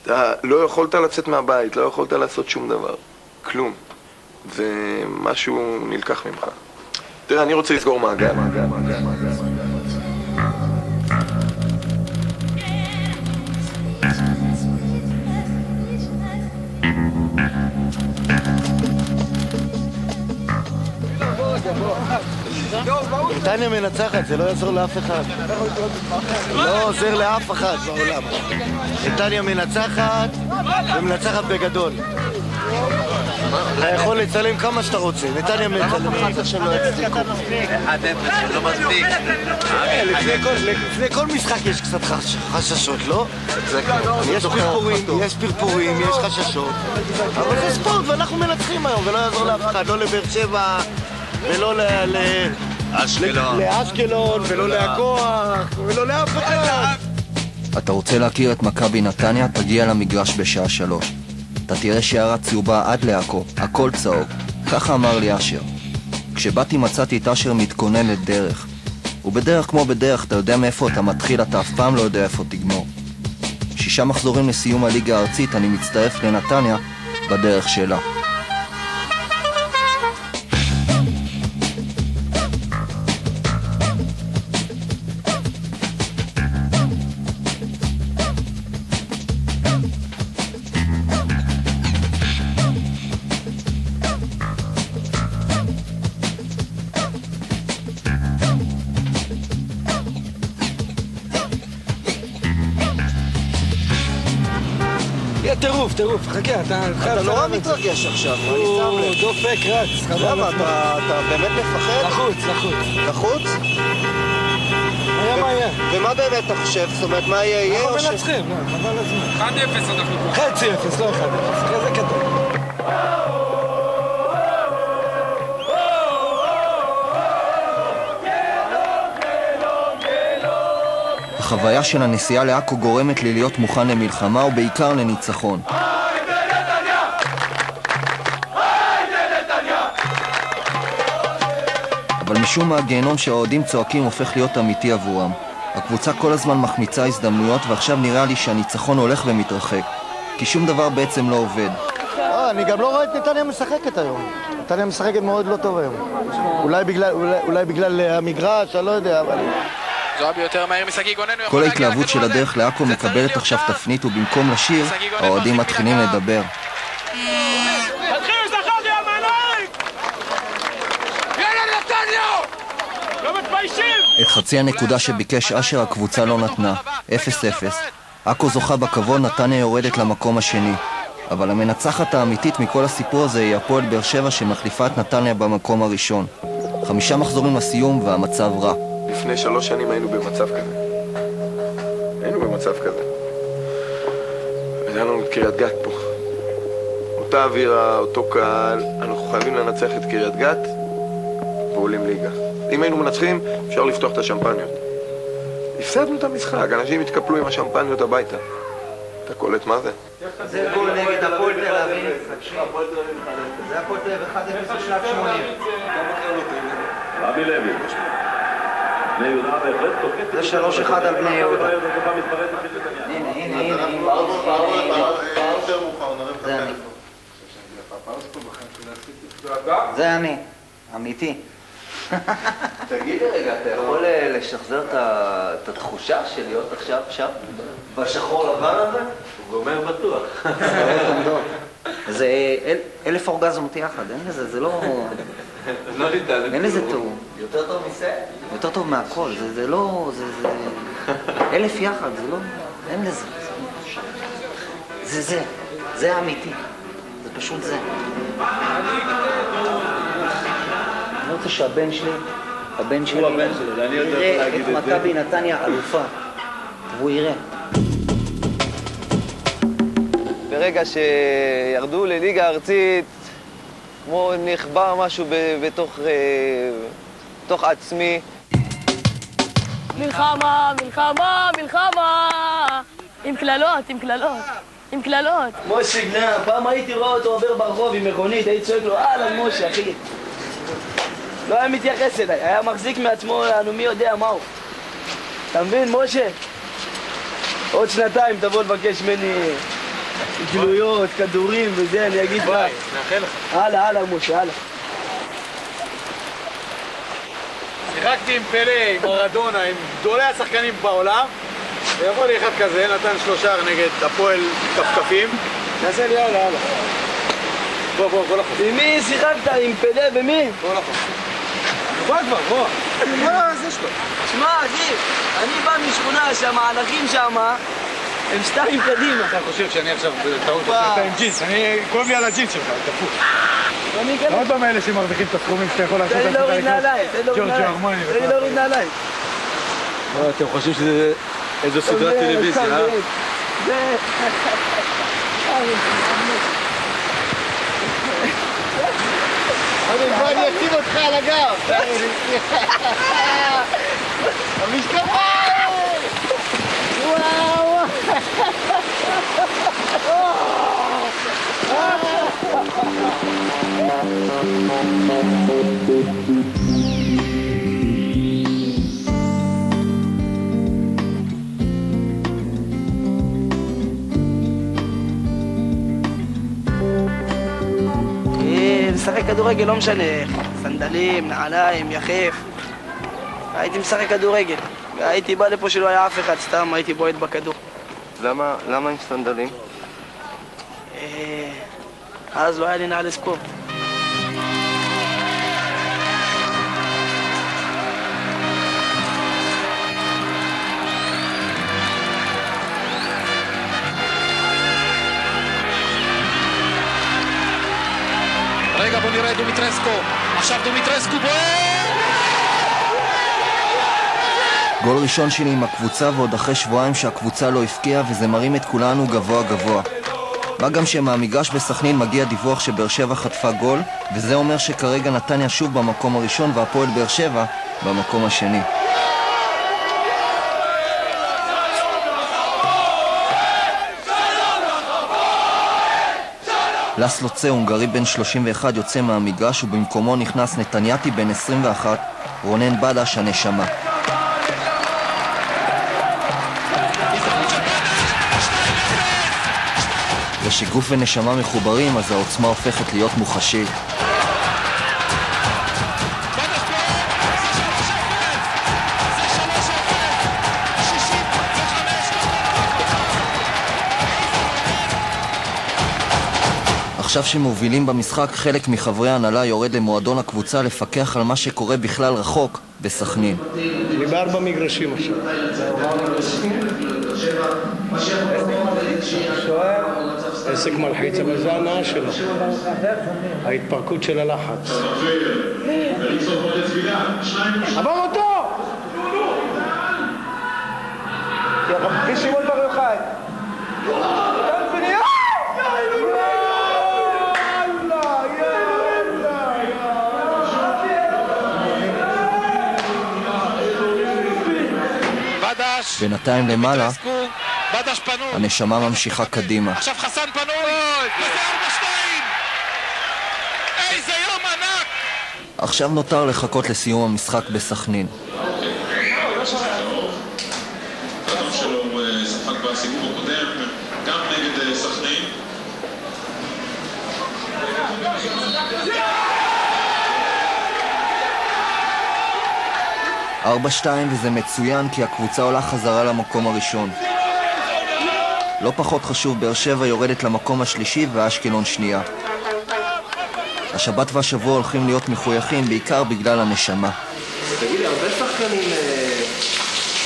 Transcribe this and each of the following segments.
אתה לא יכולת לצאת מהבית, לא יכולת לעשות שום דבר. כלום. ומשהו נלקח ממך. תראה, אני רוצה לסגור מעגל. נתניה מנצחת, זה לא יעזור לאף אחד. לא עוזר לאף אחד בעולם. נתניה מנצחת ומנצחת בגדול. אתה יכול לצלם כמה שאתה רוצה. נתניה מצלם. שלא יצדיקו. 1-0, לא מספיק. לפני כל משחק יש קצת חששות, לא? יש פרפורים, יש חששות. אבל זה ספורט ואנחנו מנצחים היום ולא יעזור לאף אחד. לא לבאר שבע ולא לאשקלון ולא להכוח ולא לאף אחד. אתה רוצה להכיר את מכבי נתניה? תגיע למגרש בשעה 3. אתה תראה שערה צהובה עד לעכו, הכל צהוב. ככה אמר לי אשר. כשבאתי מצאתי את אשר מתכונן לדרך. ובדרך כמו בדרך, אתה יודע מאיפה אתה מתחיל, אתה אף פעם לא יודע איפה תגמור. 6 מחזורים לסיום הליגה הארצית, אני מצטרף לנתניה בדרך שלה. טירוף, חכה, אתה נורא מתרגש עכשיו, אני שם לב. הוא דופק, רץ. למה, אתה באמת מפחד? לחוץ? מה יהיה? ומה באמת אתה חושב? זאת אומרת, מה יהיה? אנחנו מנצחים, חבל הזמן. 1-0 אנחנו פה. 0-0, לא 1-0, כזה קטן. החוויה של הנסיעה לעכו גורמת לי להיות מוכן למלחמה ובעיקר לניצחון. אבל משום מה הגיהנום שהאוהדים צועקים הופך להיות אמיתי עבורם. הקבוצה כל הזמן מחמיצה הזדמנויות ועכשיו נראה לי שהניצחון הולך ומתרחק. כי שום דבר בעצם לא עובד. אני גם לא רואה את נתניה משחקת היום. נתניה משחקת מאוד לא טוב היום. אולי בגלל המגרש, אני לא יודע, אבל... זועבי יותר מהר משגיא גונן. כל ההתלהבות של הדרך לעכו מקבלת עכשיו תפנית ובמקום לשיר, האוהדים מתחילים לדבר. את חצי הנקודה שביקש אשר הקבוצה לא נתנה, 0-0. עכו זוכה בכבוד, נתניה יורדת למקום השני. אבל המנצחת האמיתית מכל הסיפור הזה היא הפועל באר שבע שמחליפה את נתניה במקום הראשון. 5 מחזורים לסיום והמצב רע. לפני 3 שנים היינו במצב כזה. היה לנו את קריית גת פה. אותה אווירה, אותו קהל, אנחנו חייבים לנצח את קריית גת ועולים ליגה. אם היינו מנצחים, אפשר לפתוח את השמפניות. הפסדנו את המשחק, אנשים התקפלו עם השמפניות הביתה. אתה קולט מה זה? זה גול נגד הפועל תל אביב. זה הפועל תל אביב 1-0 בשנת 80. רבי לוי. זה 3-1 על בני יהודה. הנה. זה אני, אמיתי. תגיד רגע, אתה יכול לשחזר את התחושה של להיות עכשיו שם בשחור לבן הזה? הוא גומר בטוח. זה 1000 אורגזמות יחד, אין לזה, זה לא... אין לזה תיאור. יותר טוב מזה? יותר טוב מהכל, זה לא... זה 1000 יחד, זה לא... אין לזה. זה האמיתי. זה פשוט זה. אני רוצה שהבן שלי יראה את מכבי נתניה אלופה. והוא יראה. ברגע שירדו לליגה ארצית, כמו נחבא משהו בתוך עצמי. מלחמה, עם קללות. משה גנה, פעם הייתי רואה אותו עובר ברחוב עם מכונית, הייתי צועק לו, אהלן משה, אחי. לא היה מתייחס אליי, היה מחזיק מעצמו, מי יודע מהו. אתה מבין, משה? עוד 2 תבוא לבקש ממני גלויות, כדורים וזה, אני אגיד לך. ביי, נאחל לך. הלאה, משה, הלאה. שיחקתי עם פלה, עם מרדונה, עם גדולי השחקנים בעולם, ויבוא לי אחד כזה, נתן 3 נגד הפועל כפכפים, נעשה לי הלאה. בוא לחוף. עם מי שיחקת? עם פלה ומי? בוא לחוף. בוא כבר, בוא. מה זה שלו? שמע, אחי, אני בא משכונה שהמהלכים שם הם 2 קדימה. אתה חושב שאני עכשיו בטעות עושה אותה עם ג'ינס, כואב לי על הג'ינס שלך, תפוך. לא עוד פעם האלה שמרוויחים את הסכומים שאתה יכול לעשות תן לי להוריד נעליים, אתם חושבים שזה איזו סדרת טלוויזיה, אה? אני אשים אותך על הגב. המשקפיים! וואו! משחק כדורגל לא משנה, סנדלים, נעליים, יחף. הייתי משחק כדורגל. הייתי בא לפה שלא היה אף אחד, סתם הייתי בועט בכדור. למה עם סנדלים? אז לא היה לי נעלי ספורט. רגע, בוא נראה את דומיטרסקו. עכשיו דומיטרסקו בועט! גול ראשון שלי עם הקבוצה ועוד אחרי שבועיים שהקבוצה לא הפקיעה, וזה מרים את כולנו גבוה גבוה. מה גם שמהמגרש בסכנין מגיע דיווח שבאר שבע חטפה גול, וזה אומר שכרגע נתניה שוב במקום הראשון והפועל באר שבע במקום השני. לסלו צה, הונגרי בן 31, יוצא מהמגרש ובמקומו נכנס נתנייתי בן 21, רונן בדש הנשמה. כשגוף ונשמה מחוברים, אז העוצמה הופכת להיות מוחשית. עכשיו שמובילים במשחק, חלק מחברי ההנהלה יורד למועדון הקבוצה לפקח על מה שקורה בכלל רחוק בסכנין. אני ב4 מגרשים עכשיו. עסק מלחיץ, אבל זה הנאה שלו. ההתפרקות של הלחץ. עבר אותו! אחי שמעון בר יוחאי. בינתיים למעלה, הנשמה ממשיכה קדימה. עכשיו חסן פנוי! וזה 4-2! איזה יום ענק! עכשיו נותר לחכות לסיום המשחק בסכנין. האדם שלו שחק בסיבוב הקודם, גם נגד סכנין. 4-2, וזה מצוין כי הקבוצה עולה חזרה למקום הראשון. לא פחות חשוב, באר שבע יורדת למקום השלישי ואשקלון שנייה. השבת והשבוע הולכים להיות מחויכים בעיקר בגלל הנשמה. תגיד לי, הרבה שחקנים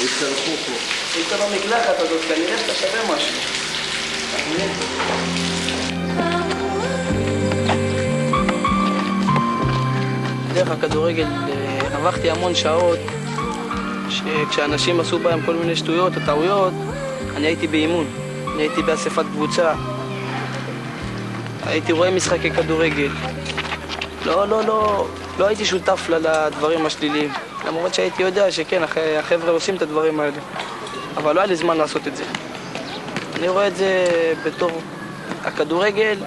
הצטרפו פה. היית במקלחת הזאת, כנראה שאתה שווה משהו. דרך הכדורגל עברתי המון שעות שכשאנשים עשו בהם כל מיני שטויות או טעויות, אני הייתי באימון, אני הייתי באספת קבוצה, הייתי רואה משחקי כדורגל. לא הייתי שותף לדברים השליליים, למרות שהייתי יודע שכן, החבר'ה עושים את הדברים האלה, אבל לא היה לי זמן לעשות את זה. אני רואה את זה בתור הכדורגל.